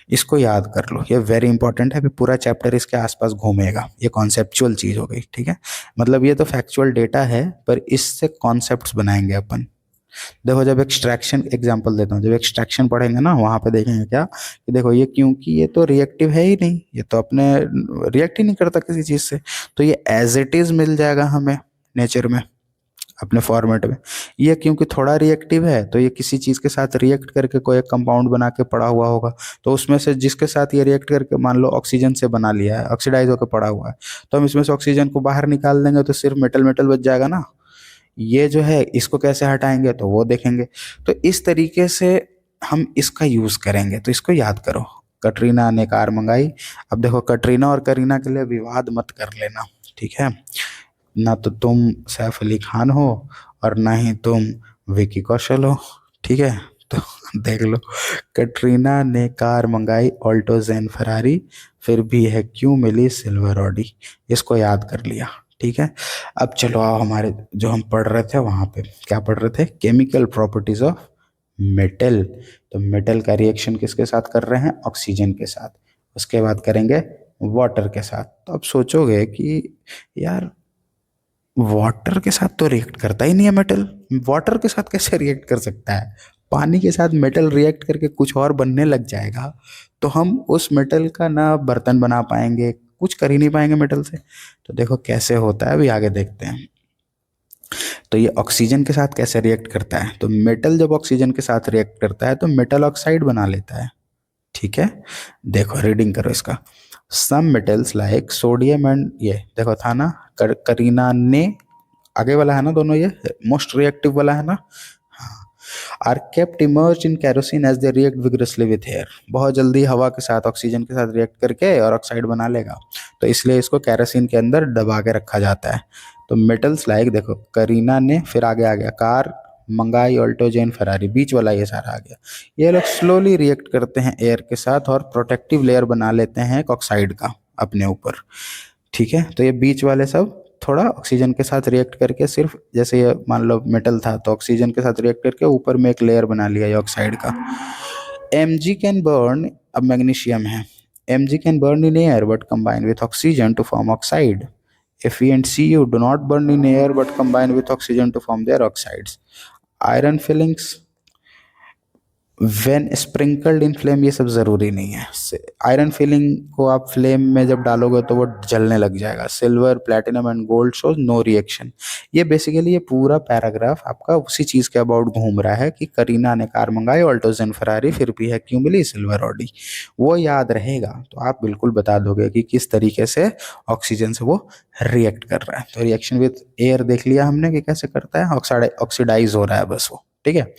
इसको याद कर लो, ये वेरी इंपॉर्टेंट है, अभी पूरा चैप्टर इसके आसपास घूमेगा, ये कॉन्सेप्चुअल चीज़ हो गई, ठीक है। मतलब ये तो फैक्चुअल डेटा है, पर इससे कॉन्सेप्ट्स बनाएंगे अपन। देखो जब एक्सट्रैक्शन, एग्जांपल देता हूँ, जब एक्सट्रैक्शन पढ़ेंगे ना, वहाँ पे देखेंगे क्या कि देखो ये, क्योंकि ये तो रिएक्टिव है ही नहीं, ये तो अपने रिएक्ट ही नहीं करता किसी चीज़ से, तो ये एज इट इज़ मिल जाएगा हमें नेचर में अपने फॉर्मेट में। ये क्योंकि थोड़ा रिएक्टिव है, तो ये किसी चीज़ के साथ रिएक्ट करके कोई एक कंपाउंड बना के पड़ा हुआ होगा, तो उसमें से जिसके साथ ये रिएक्ट करके मान लो ऑक्सीजन से बना लिया है, ऑक्सीडाइज होकर पड़ा हुआ है, तो हम इसमें से ऑक्सीजन को बाहर निकाल देंगे तो सिर्फ मेटल मेटल बच जाएगा ना। ये जो है इसको कैसे हटाएंगे तो वो देखेंगे। तो इस तरीके से हम इसका यूज़ करेंगे, तो इसको याद करो। कटरीना ने कार मंगाई, अब देखो कटरीना और करीना के लिए विवाद मत कर लेना, ठीक है, ना तो तुम सैफ अली खान हो और ना ही तुम विकी कौशल हो, ठीक है। तो देख लो, कटरीना ने कार मंगाई, ऑल्टो जेन फरारी, फिर भी है क्यों मिली सिल्वर ऑडी, इसको याद कर लिया, ठीक है। अब चलो आओ हमारे जो हम पढ़ रहे थे वहाँ पे, क्या पढ़ रहे थे, केमिकल प्रॉपर्टीज ऑफ मेटल। तो मेटल का रिएक्शन किसके साथ कर रहे हैं, ऑक्सीजन के साथ, उसके बाद करेंगे वाटर के साथ। तो अब सोचोगे कि यार वाटर के साथ तो रिएक्ट करता ही नहीं है मेटल, वाटर के साथ कैसे रिएक्ट कर सकता है, पानी के साथ मेटल रिएक्ट करके कुछ और बनने लग जाएगा, तो हम उस मेटल का ना बर्तन बना पाएंगे, कुछ कर ही नहीं पाएंगे मेटल से। तो देखो कैसे होता है, अभी आगे देखते हैं। तो ये ऑक्सीजन के साथ कैसे रिएक्ट करता है, तो मेटल जब ऑक्सीजन के साथ रिएक्ट करता है तो मेटल ऑक्साइड बना लेता है, ठीक है। देखो रीडिंग करो इसका, some metals like sodium and, ये देखो था ना, करीना ने, आगे वाला है ना दोनों, ये मोस्ट रिएक्टिव वाला है ना, are kept immerse in kerosene as they react vigorously with air, बहुत जल्दी हवा के साथ, ऑक्सीजन के साथ रिएक्ट करके और ऑक्साइड बना लेगा, तो इसलिए इसको कैरोसिन के अंदर दबा के रखा जाता है। तो मेटल्स लाइक, देखो करीना ने, फिर आगे आ गया कार मंगाई, ऑल्टो जेन फरारी, बीच वाला ये सारा आ गया, ये लोग स्लोली रिएक्ट करते हैं एयर के साथ और प्रोटेक्टिव लेयर बना लेते हैं एक ऑक्साइड का अपने ऊपर, ठीक है। तो ये बीच वाले सब थोड़ा ऑक्सीजन के साथ रिएक्ट करके, सिर्फ जैसे ये मान लो मेटल था तो ऑक्सीजन के साथ रिएक्ट करके ऊपर में एक लेयर बना लिया ये ऑक्साइड का। Mg कैन बर्न, अब मैग्नीशियम है, Mg can burn in air but combine with oxygen to form oxide, Fe and Cu do not burn in air but combine with oxygen to form their oxides. Iron fillings when sprinkled in flame, ये सब ज़रूरी नहीं है, iron filling को आप flame में जब डालोगे तो वो जलने लग जाएगा। Silver, platinum and gold shows no reaction. ये बेसिकली ये पूरा पैराग्राफ आपका उसी चीज़ के अबाउट घूम रहा है कि करीना ने कार मंगाई, ऑल्टो जेन फरारी, फिर भी है क्यों मिली सिल्वर ऑडी, वो याद रहेगा तो आप बिल्कुल बता दोगे कि किस तरीके से ऑक्सीजन से वो रिएक्ट कर रहा है। तो रिएक्शन विथ एयर देख लिया हमने कि कैसे करता है, ऑक्सीडाइज हो रहा है बस वो, ठीक है।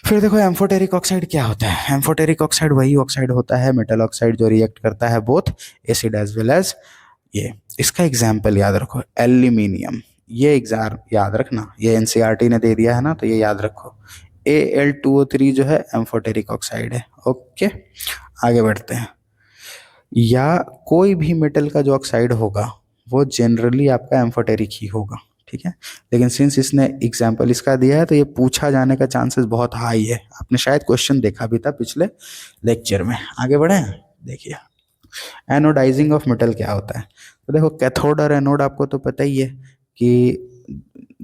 फिर देखो एम्फोटेरिक ऑक्साइड क्या होता है। एम्फोटेरिक ऑक्साइड वही ऑक्साइड होता है मेटल ऑक्साइड जो रिएक्ट करता है both acid as well as ये। इसका एग्जाम्पल याद रखो एल्यूमिनियम, ये एग्जाम याद रखना, ये एनसीईआरटी ने दे दिया है ना, तो ये याद रखो। Al2O3 जो है एम्फोटेरिक ऑक्साइड है। ओके, आगे बढ़ते हैं। या कोई भी मेटल का जो ऑक्साइड होगा वो जनरली आपका एम्फोटेरिक ही होगा, ठीक है। लेकिन सिंस इसने एग्जाम्पल इसका दिया है तो ये पूछा जाने का चांसेस बहुत हाई है। आपने शायद क्वेश्चन देखा भी था पिछले लेक्चर में। आगे बढ़े, देखिए एनोडाइजिंग ऑफ मेटल क्या होता है। तो देखो कैथोड और एनोड आपको तो पता ही है कि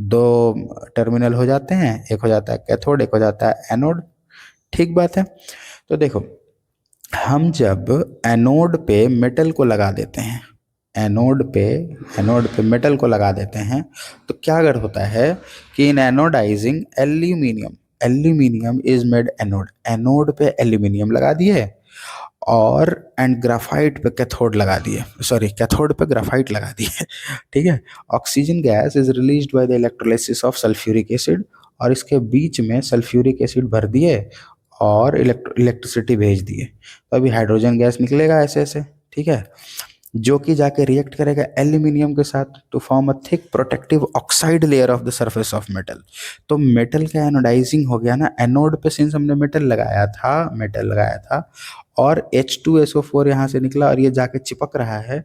दो टर्मिनल हो जाते हैं, एक हो जाता है कैथोड, एक हो जाता है एनोड, ठीक बात है। तो देखो हम जब एनोड पे मेटल को लगा देते हैं, एनोड पे मेटल को लगा देते हैं तो क्या अगर होता है कि in anodizing aluminium, aluminium is made anode, anode पे एल्यूमिनियम लगा दिए और एंड ग्राफाइट पे कैथोड लगा दिए, सॉरी कैथोड पे ग्राफाइट लगा दिए, ठीक है। Oxygen gas is released by the electrolysis of sulphuric acid, और इसके बीच में सल्फ्यूरिक एसिड भर दिए और इलेक्ट्रिसिटी भेज दिए, तो अभी हाइड्रोजन गैस निकलेगा ऐसे ऐसे, ठीक है, जो कि जाके रिएक्ट करेगा एल्यूमिनियम के साथ to form a thick protective oxide layer of the surface of metal. तो मेटल का एनोडाइजिंग हो गया ना, एनोड पे सिंस हमने मेटल लगाया था और H2SO4 यहाँ से निकला और ये जाके चिपक रहा है,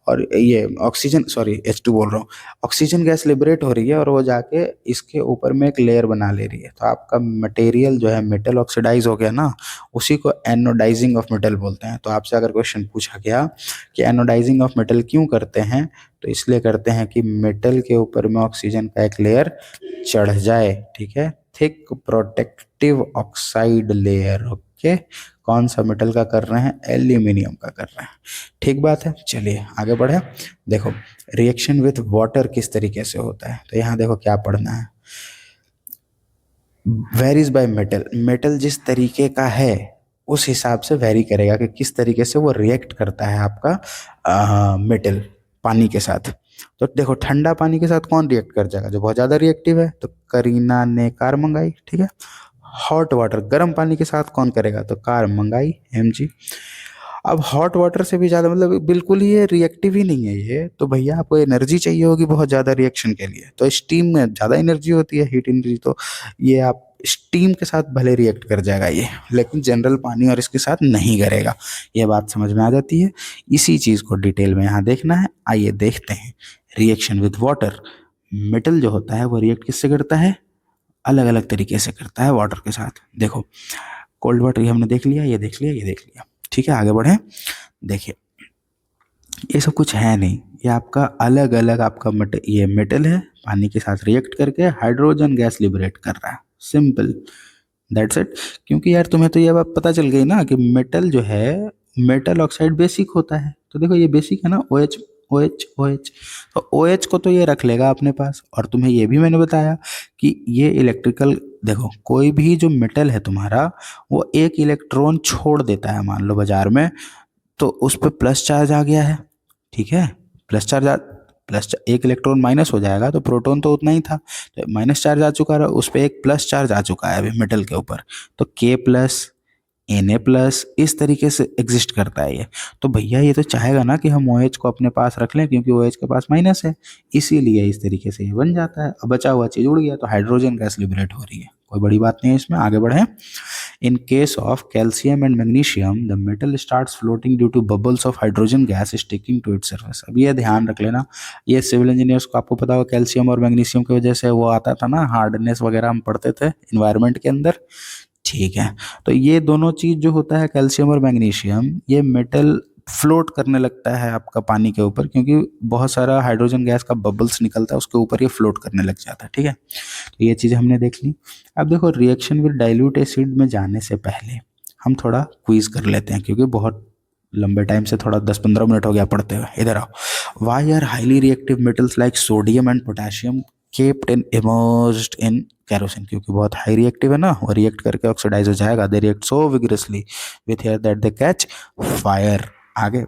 और ये ऑक्सीजन, सॉरी H2 बोल रहा हूँ, ऑक्सीजन गैस लिबरेट हो रही है और वो जाके इसके ऊपर में एक लेयर बना ले रही है, तो आपका मटेरियल जो है मेटल ऑक्सीडाइज हो गया ना, उसी को एनोडाइजिंग ऑफ मेटल बोलते हैं। तो आपसे अगर क्वेश्चन पूछा गया कि एनोडाइजिंग ऑफ मेटल क्यों करते हैं, तो इसलिए करते हैं कि मेटल के ऊपर में ऑक्सीजन का एक लेयर चढ़ जाए, ठीक है, thick protective oxide layer. Okay, कौन सा मेटल का कर रहे हैं, एल्यूमिनियम का कर रहे हैं, ठीक बात है। चलिए आगे बढ़े। देखो रिएक्शन विथ वाटर किस तरीके से होता है, तो यहाँ देखो क्या पढ़ना है, वेरीज बाय मेटल, मेटल जिस तरीके का है उस हिसाब से वेरी करेगा कि किस तरीके से वो रिएक्ट करता है आपका मेटल पानी के साथ। तो देखो ठंडा पानी के साथ कौन रिएक्ट कर जाएगा, जो बहुत ज़्यादा रिएक्टिव है, तो करीना ने कार मंगाई, ठीक है। हॉट वाटर गर्म पानी के साथ कौन करेगा, तो कार मंगाई MG। अब हॉट वाटर से भी ज़्यादा मतलब बिल्कुल ही ये रिएक्टिव ही नहीं है ये, तो भैया आपको एनर्जी चाहिए होगी बहुत ज़्यादा रिएक्शन के लिए, तो स्टीम में ज़्यादा एनर्जी होती है, हीट एनर्जी, तो ये आप स्टीम के साथ भले रिएक्ट कर जाएगा ये, लेकिन जनरल पानी और इसके साथ नहीं करेगा। ये बात समझ में आ जाती है। इसी चीज़ को डिटेल में यहाँ देखना है। आइए देखते हैं रिएक्शन विथ वाटर। मेटल जो होता है वो रिएक्ट किससे करता है, अलग अलग तरीके से करता है वाटर के साथ। देखो कोल्ड वाटर ये हमने देख लिया, ये देख लिया, ये देख लिया, ठीक है। आगे बढ़े, देखिए ये सब कुछ है नहीं, ये आपका अलग अलग आपका ये मेटल है, पानी के साथ रिएक्ट करके हाइड्रोजन गैस लिबरेट कर रहा है, सिंपल दैट्स इट। क्योंकि यार तुम्हें तो ये बात पता चल गई ना कि मेटल जो है मेटल ऑक्साइड बेसिक होता है, तो देखो ये बेसिक है ना, OH OH OH, तो OH को तो ये रख लेगा अपने पास। और तुम्हें ये भी मैंने बताया कि ये इलेक्ट्रिकल, देखो कोई भी जो मेटल है तुम्हारा वो एक इलेक्ट्रॉन छोड़ देता है, मान लो बाजार में, तो उस पर प्लस चार्ज आ गया है, ठीक है, प्लस चार्ज एक इलेक्ट्रॉन माइनस हो जाएगा तो प्रोटॉन तो उतना ही था, तो माइनस चार्ज आ चुका है, उस पर एक प्लस चार्ज आ चुका है अभी मेटल के ऊपर, तो K+ Na+ इस तरीके से एग्जिस्ट करता है ये। तो भैया ये तो चाहेगा ना कि हम OH को अपने पास रख लें, क्योंकि OH के पास माइनस है, इसीलिए इस तरीके से ये बन जाता है। अब बचा हुआ चीज उड़ गया तो हाइड्रोजन गैस लिबरेट हो रही है, कोई बड़ी बात नहीं है इसमें। आगे बढ़े। In case of calcium and magnesium, the metal starts floating due to bubbles of hydrogen gas sticking to its surface। अब ये ध्यान रख लेना, ये सिविल इंजीनियर्स को आपको पता होगा कैल्शियम और मैग्नीशियम की वजह से वो आता था ना, हार्डनेस वगैरह हम पढ़ते थे इन्वायरमेंट के अंदर, ठीक है। तो ये दोनों चीज जो होता है कैल्शियम और मैग्नीशियम, ये मेटल फ्लोट करने लगता है आपका पानी के ऊपर, क्योंकि बहुत सारा हाइड्रोजन गैस का बबल्स निकलता है उसके ऊपर ये फ्लोट करने लग जाता है, ठीक है। तो ये चीज़ हमने देख ली। अब देखो रिएक्शन विद डाइल्यूट एसिड में जाने से पहले हम थोड़ा क्विज कर लेते हैं, क्योंकि बहुत लंबे टाइम से, थोड़ा 10-15 मिनट हो गया पढ़ते हुए। इधर आओ। Why are highly reactive metals like sodium and potassium kept and immersed in kerosene, क्योंकि बहुत हाई रिएक्टिव है ना, वो रिएक्ट करके ऑक्सीडाइज हो जाएगा। They react so vigorously with air that they catch fire. आगे,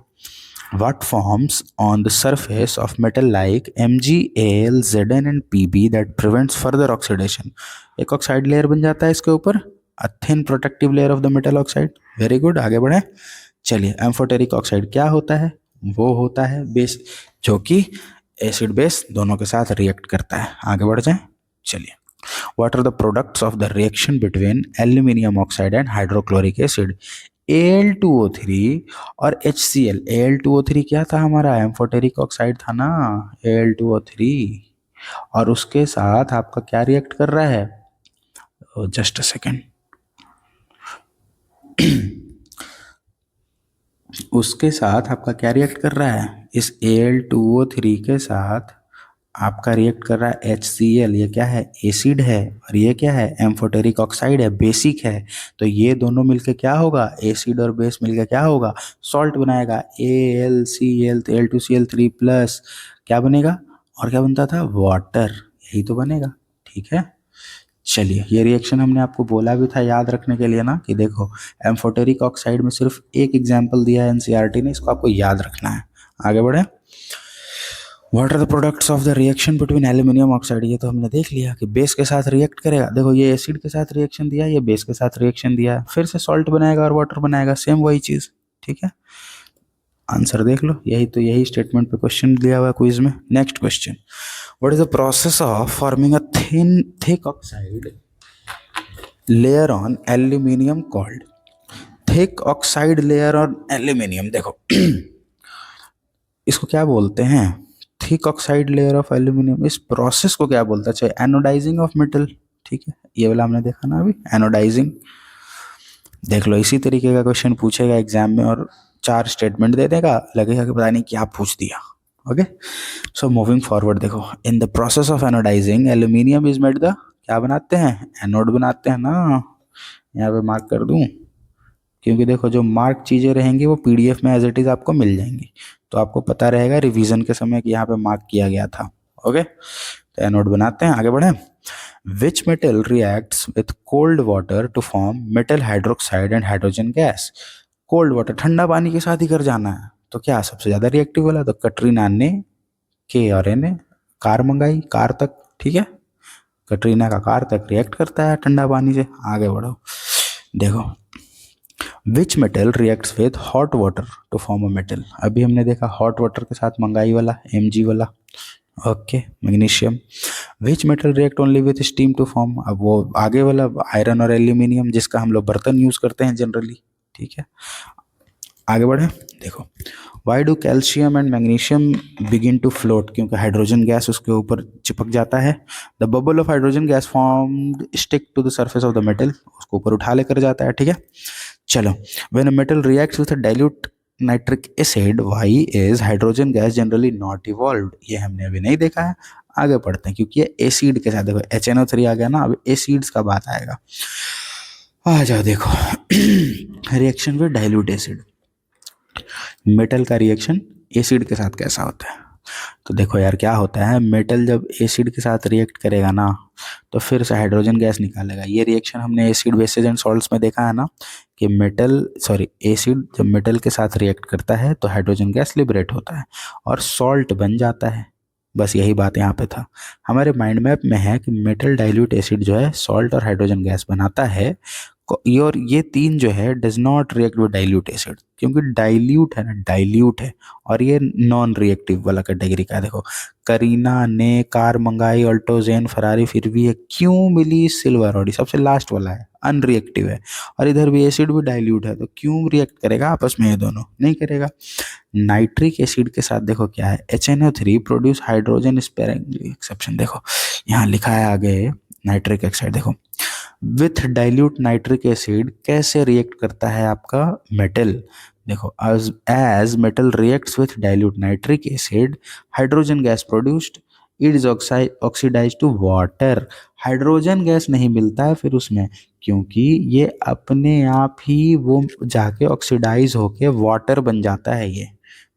what forms on the surface of metal like Mg, Al, Zn and Pb that prevents further oxidation। एक oxide layer बन जाता है इसके ऊपर, a thin protective layer of the metal oxide. Very good, आगे बढ़े। चलिए, एम्फोटेरिक ऑक्साइड क्या होता है? वो होता है बेस जो कि एसिड बेस दोनों के साथ रिएक्ट करता है। आगे बढ़ जाए। चलिए, what are the products of the reaction between aluminium oxide and hydrochloric acid? Al2O3 और HCl। Al2O3 क्या था हमारा? एम्फोटेरिक ऑक्साइड था ना, Al2O3। और उसके साथ आपका क्या रिएक्ट कर रहा है? Just a second. उसके साथ आपका क्या रिएक्ट कर रहा है? इस Al2O3 के साथ आपका रिएक्ट कर रहा है HCl। ये क्या है? एसिड है। और ये क्या है? एम्फोटेरिक ऑक्साइड है, बेसिक है। तो ये दोनों मिलके क्या होगा? एसिड और बेस मिलके क्या होगा? सॉल्ट बनाएगा, AlCl, Al2Cl3 प्लस क्या बनेगा? और क्या बनता था? वाटर। यही तो बनेगा, ठीक है। चलिए, ये रिएक्शन हमने आपको बोला भी था याद रखने के लिए ना, कि देखो एम्फोटेरिक ऑक्साइड में सिर्फ एक एग्जाम्पल दिया है एनसीईआरटी ने, इसको आपको याद रखना है। आगे बढ़े। What are the products of the reaction between aluminium oxide? ये तो हमने देख लिया कि बेस के साथ रिएक्ट करेगा। देखो, ये एसिड के साथ रिएक्शन दिया, ये बेस के साथ रिएक्शन दिया, फिर से सॉल्ट बनाएगा और वाटर बनाएगा, सेम वही चीज, ठीक है। आंसर देख लो, यही स्टेटमेंट पे क्वेश्चन दिया हुआ है क्विज में। Next question, what is the process of forming a thick oxide layer on aluminium called? Thick oxide layer on aluminium, देखो इसको क्या बोलते हैं? Thick oxide layer of aluminium. इस प्रोसेस को क्या बोलता है? चाहे एनोडाइजिंग ऑफ मेटल, ठीक है, ये वाला हमने देखा ना अभी, एनोडाइजिंग। देख लो, इसी तरीके का क्वेश्चन पूछेगा एग्जाम में और 4 स्टेटमेंट दे देगा, लगेगा कि पता नहीं क्या पूछ दिया। ओके, सो मूविंग फॉरवर्ड, देखो in the process of anodising aluminium is made the, क्या बनाते हैं? एनोड बनाते हैं ना। यहाँ पे मार्क कर दूं, क्योंकि देखो जो मार्क चीज़ें रहेंगी वो पीडीएफ में एज इट इज़ आपको मिल जाएंगी, तो आपको पता रहेगा रिवीजन के समय कि यहाँ पे मार्क किया गया था। ओके, तो एनोड बनाते हैं। आगे बढ़े। Which metal reacts with cold water to form metal hydroxide and hydrogen gas? Cold water, ठंडा पानी के साथ ही कर जाना है, तो क्या सबसे ज़्यादा रिएक्टिव वाला? तो कटरीना ने के और ने कार मंगाई, कार तक, ठीक है, कटरीना का कार तक रिएक्ट करता है ठंडा पानी से। आगे बढ़ो, देखो which metal reacts with hot water to form a metal? अभी हमने देखा हॉट वाटर के साथ मंगाई वाला, Mg वाला। Okay, magnesium. Which metal react only with steam to form? अब वो आगे वाला आयरन और एल्यूमिनियम, जिसका हम लोग बर्तन यूज करते हैं जनरली, ठीक है। आगे बढ़े, देखो why do calcium and magnesium begin to float? क्योंकि हाइड्रोजन गैस उसके ऊपर चिपक जाता है। The bubble of hydrogen gas formed stick to the surface of the metal, उसको ऊपर उठा लेकर जाता है, ठीक है। चलो, when a metal reacts with a dilute nitric acid, why is hydrogen gas generally not evolved? ये हमने अभी नहीं देखा है, आगे पढ़ते हैं, क्योंकि ये एसिड के साथ, देखो HNO3 आ गया ना, अब एसिड्स का बात आएगा। आ जाओ, देखो reaction with dilute acid, metal का रिएक्शन एसिड के साथ कैसा होता है? तो देखो यार, क्या होता है, मेटल जब एसिड के साथ रिएक्ट करेगा ना, तो फिर से हाइड्रोजन गैस निकालेगा। ये रिएक्शन हमने एसिड बेसिस एंड सॉल्ट्स में देखा है ना, कि एसिड जब मेटल के साथ रिएक्ट करता है तो हाइड्रोजन गैस लिबरेट होता है और सॉल्ट बन जाता है। बस यही बात यहाँ पे था। हमारे माइंड मैप में है कि मेटल डाइल्यूट एसिड जो है सॉल्ट और हाइड्रोजन गैस बनाता है, और ये तीन जो है does not react with dilute acid, क्योंकि डाइल्यूट है ना, डाइल्यूट है, और ये नॉन रिएक्टिव वाला कैटेगरी का है। देखो, करीना ने कार मंगाई, अल्टोजेन, फरारी, फिर भी ये क्यों मिली सिल्वर ऑडी, सबसे लास्ट वाला है, अनरिएक्टिव है। और इधर भी एसिड भी डाइल्यूट है, तो क्यों रिएक्ट करेगा आपस में? ये दोनों नहीं करेगा। नाइट्रिक एसिड के साथ देखो क्या है, HNO3 produce hydrogen sparingly, exception देखो यहाँ लिखा है आगे, नाइट्रिक ऑक्साइड। देखो विथ डाइल्यूट नाइट्रिक एसिड कैसे रिएक्ट करता है आपका मेटल? देखो, as metal reacts with dilute nitric acid, hydrogen gas produced, it is oxidise to water. Hydrogen gas नहीं मिलता है फिर उसमें, क्योंकि ये अपने आप ही वो जाके ऑक्सीडाइज होके वाटर बन जाता है ये।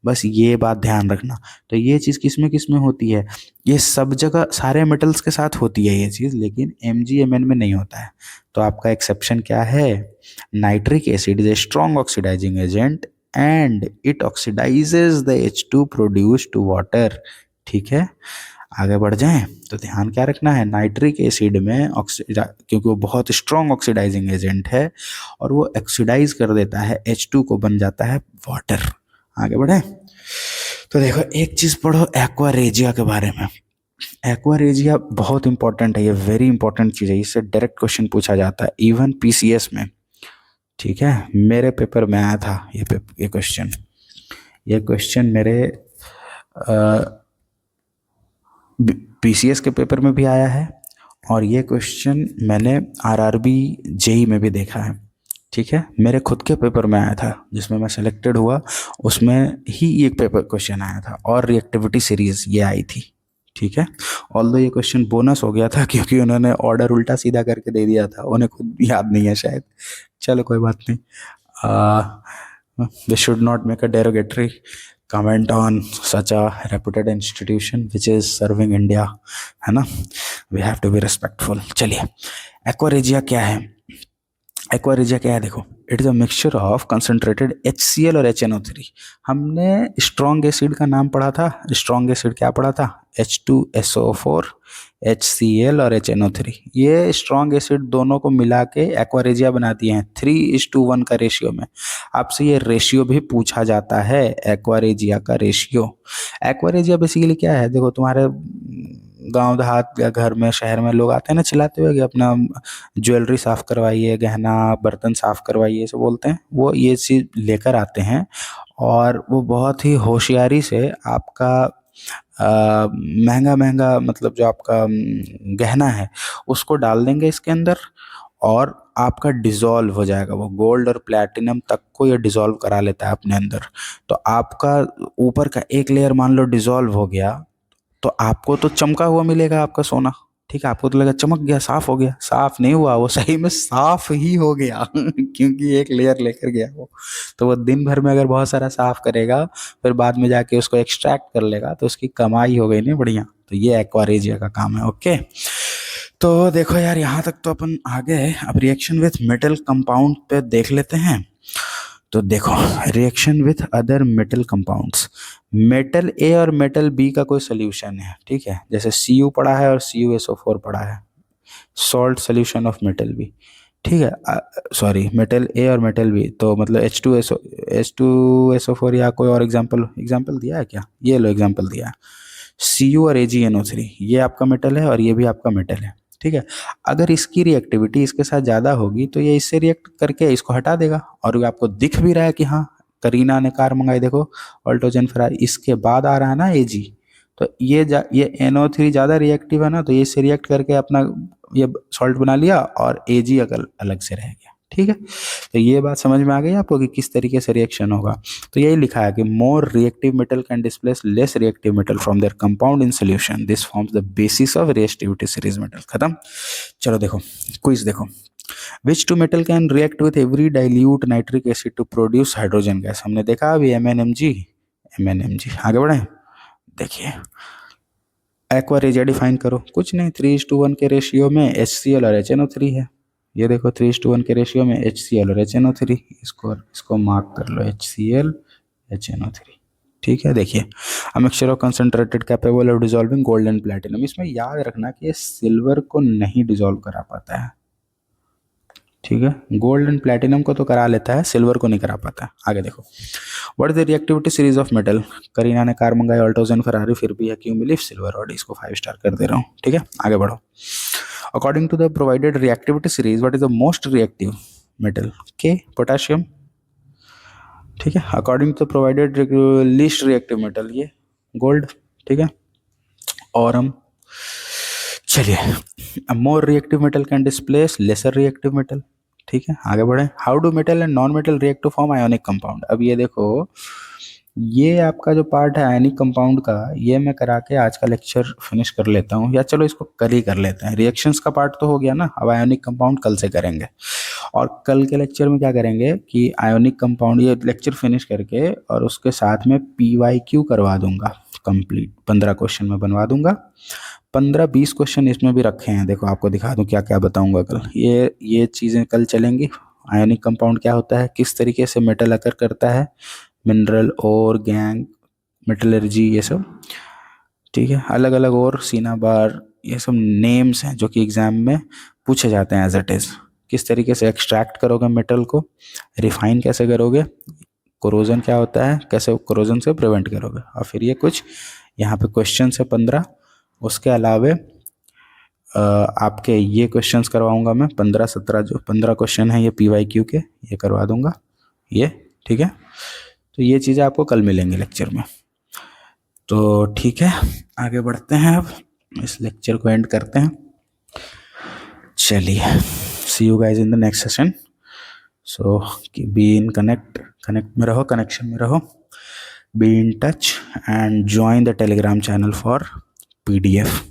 बस ये बात ध्यान रखना। तो ये चीज़ किस में होती है? ये सब जगह सारे मेटल्स के साथ होती है ये चीज़, लेकिन MgMn में नहीं होता है। तो आपका एक्सेप्शन क्या है? Nitric acid is a strong oxidising agent and it oxidises the H2 produce to water, ठीक है। आगे बढ़ जाएं तो ध्यान क्या रखना है, नाइट्रिक एसिड में क्योंकि वो बहुत स्ट्रॉन्ग ऑक्सीडाइजिंग एजेंट है और वो ऑक्सीडाइज कर देता है H2 को, बन जाता है वाटर। आगे बढ़े तो देखो एक चीज पढ़ो एक्वारेजिया के बारे में। एक्वारेजिया बहुत इंपॉर्टेंट है, ये वेरी इंपॉर्टेंट चीज है, इससे डायरेक्ट क्वेश्चन पूछा जाता है इवन पीसीएस में। ठीक है, मेरे पेपर में आया था ये क्वेश्चन मेरे पीसीएस के पेपर में भी आया है और ये क्वेश्चन मैंने आरआरबी जेई में भी देखा है। ठीक है, मेरे खुद के पेपर में आया था जिसमें मैं सेलेक्टेड हुआ, उसमें ही एक पेपर क्वेश्चन आया था और रिएक्टिविटी सीरीज ये आई थी। ठीक है, ऑल्दो ये क्वेश्चन बोनस हो गया था क्योंकि उन्होंने ऑर्डर उल्टा सीधा करके दे दिया था, उन्हें खुद याद नहीं है शायद। चलो कोई बात नहीं, we should not make a derogatory comment on such a reputed institution which is serving India, है ना, we have to be respectful। चलिए एक्वारेजिया क्या है, एक्वारेजिया क्या है देखो, it is a mixture of concentrated HCl और HNO3। हमने स्ट्रॉन्ग एसिड का नाम पढ़ा था, स्ट्रॉन्ग एसिड क्या पढ़ा था, H2SO4 HCl और HNO3। ये स्ट्रॉन्ग एसिड दोनों को मिला के एक्वारेजिया बनाती हैं 3:1 का रेशियो में। आपसे ये रेशियो भी पूछा जाता है, एक्वारेजिया का रेशियो। एक्वारेजिया बेसिकली क्या है, देखो तुम्हारे गांव देहात या घर में शहर में लोग आते हैं ना चिल्लाते हुए कि अपना ज्वेलरी साफ करवाइए, गहना बर्तन साफ करवाइए, ऐसे बोलते हैं, वो ये चीज़ लेकर आते हैं और वो बहुत ही होशियारी से आपका महंगा महंगा मतलब जो आपका गहना है उसको डाल देंगे इसके अंदर और आपका डिज़ोल्व हो जाएगा, वो गोल्ड और प्लैटिनम तक को ये डिज़ोल्व करा लेता है अपने अंदर। तो आपका ऊपर का एक लेयर मान लो डिज़ोल्व हो गया तो आपको तो चमका हुआ मिलेगा आपका सोना। ठीक है, आपको तो लगा चमक गया, साफ हो गया, साफ नहीं हुआ, वो सही में साफ ही हो गया क्योंकि एक लेयर लेकर गया वो। तो वो दिन भर में अगर बहुत सारा साफ करेगा फिर बाद में जाके उसको एक्सट्रैक्ट कर लेगा तो उसकी कमाई हो गई नहीं बढ़िया। तो ये एक्वारेजिया का काम है। ओके, तो देखो यार यहाँ तक तो अपन आ गए, अब रिएक्शन विथ मेटल कंपाउंड पे देख लेते हैं। तो देखो reaction with other metal compounds, metal A और मेटल बी का कोई सोल्यूशन है। ठीक है, जैसे Cu पड़ा है और CuSO4 पड़ा है, salt solution of metal B. ठीक है, सॉरी मेटल ए और मेटल बी, तो मतलब H2SO4 या कोई और एग्जाम्पल दिया है क्या, ये लो एग्जाम्पल दिया है, Cu और AgNO3, ये आपका मेटल है और ये भी आपका मेटल है। ठीक है, अगर इसकी रिएक्टिविटी इसके साथ ज़्यादा होगी तो ये इससे रिएक्ट करके इसको हटा देगा और ये आपको दिख भी रहा है कि हाँ करीना ने कार मंगाई, देखो ऑल्टोजन फरारी, इसके बाद आ रहा है ना Ag, तो ये NO3 ज़्यादा रिएक्टिव है ना, तो ये इससे रिएक्ट करके अपना ये सॉल्ट बना लिया और Ag अलग से रह गया। ठीक है, तो ये बात समझ में आ गई आपको कि किस तरीके से रिएक्शन होगा। तो यही लिखा है कि more reactive metal can displace less reactive metal from their compound in solution, this forms the basis of reactivity series metal. खत्म। चलो देखो क्विज देखो, which two metal can react with every dilute nitric acid to produce hydrogen gas. हमने देखा अभी MnMg। आगे बढ़े, देखिए एक्वारेजिया डिफाइन करो, कुछ नहीं 3:1 के रेशियो में HCl और HNO3 है। ये देखो 3:1 के रेशियो में HCl और HNO3, इसको मार्क कर लो HCl HNO3। ठीक है, देखिए a mixture of concentrated capable of dissolving gold and platinum. इसमें याद रखना कि ये सिल्वर को नहीं डिजॉल्व करा पाता है। ठीक है, गोल्ड एंड प्लैटिनम को तो करा लेता है, सिल्वर को नहीं करा पाता। आगे देखो, what is the reactivity series of metal, Kareena ने कार मंगाई, ऑल्टोजन फरारी, फिर भी है क्यों मिली सिल्वर, और इसको 5 स्टार कर दे रहा हूँ। ठीक है, आगे बढ़ो। According to the provided reactivity series what is the most reactive metal, K potassium. ठीक है, according to provided least reactive metal, ये गोल्ड। ठीक है, और हम चलिए more reactive metal can displace lesser reactive metal. ठीक है, आगे बढ़े। How do metal and non metal react to form ionic compound. अब ये देखो, ये आपका जो पार्ट है आयोनिक कंपाउंड का, ये मैं करा के आज का लेक्चर फिनिश कर लेता हूँ, या चलो इसको कल ही कर लेते हैं। रिएक्शंस का पार्ट तो हो गया ना, अब आयोनिक कंपाउंड कल से करेंगे। और कल के लेक्चर में क्या करेंगे कि आयोनिक कंपाउंड ये लेक्चर फिनिश करके और उसके साथ में PYQ करवा दूंगा कंप्लीट, 15 क्वेश्चन में बनवा दूंगा। 15-20 क्वेश्चन इसमें भी रखे हैं, देखो आपको दिखा दूं क्या क्या बताऊंगा कल। ये चीज़ें कल चलेंगी। आयोनिक कंपाउंड क्या होता है, किस तरीके से मेटल अकर करता है, मिनरल और गैंग मेटलर्जी, ये सब। ठीक है। अलग अलग और सीना बार ये सब नेम्स हैं जो कि एग्जाम में पूछे जाते हैं एज इट इज़। किस तरीके से एक्सट्रैक्ट करोगे मेटल को, रिफाइन कैसे करोगे, कोरोजन क्या होता है, कैसे कोरोजन से प्रिवेंट करोगे, और फिर ये कुछ यहाँ पे क्वेश्चन है 15। उसके अलावे आपके ये क्वेश्चंस करवाऊंगा मैं 15-17, जो 15 क्वेश्चन है ये PYQ के, ये करवा दूंगा ये। ठीक है, तो ये चीज़ें आपको कल मिलेंगे लेक्चर में। तो ठीक है, आगे बढ़ते हैं, अब इस लेक्चर को एंड करते हैं। चलिए, see you guys in the next session. So be in connect में रहो, कनेक्शन में रहो, be in touch and join the Telegram channel for PDF।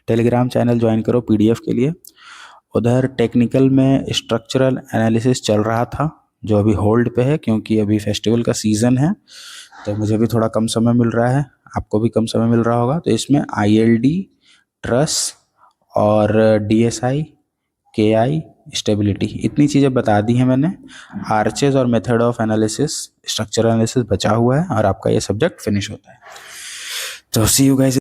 Telegram channel join करो PDF के लिए। उधर टेक्निकल में स्ट्रक्चरल एनालिसिस चल रहा था जो अभी होल्ड पे है, क्योंकि अभी फेस्टिवल का सीज़न है, तो मुझे भी थोड़ा कम समय मिल रहा है, आपको भी कम समय मिल रहा होगा। तो इसमें ILD, ट्रस और DSI, KI, स्टेबिलिटी, इतनी चीज़ें बता दी हैं मैंने। आर्चेज और method of analysis, structural analysis बचा हुआ है, और आपका ये सब्जेक्ट फिनिश होता है। तो सी यू गाइस।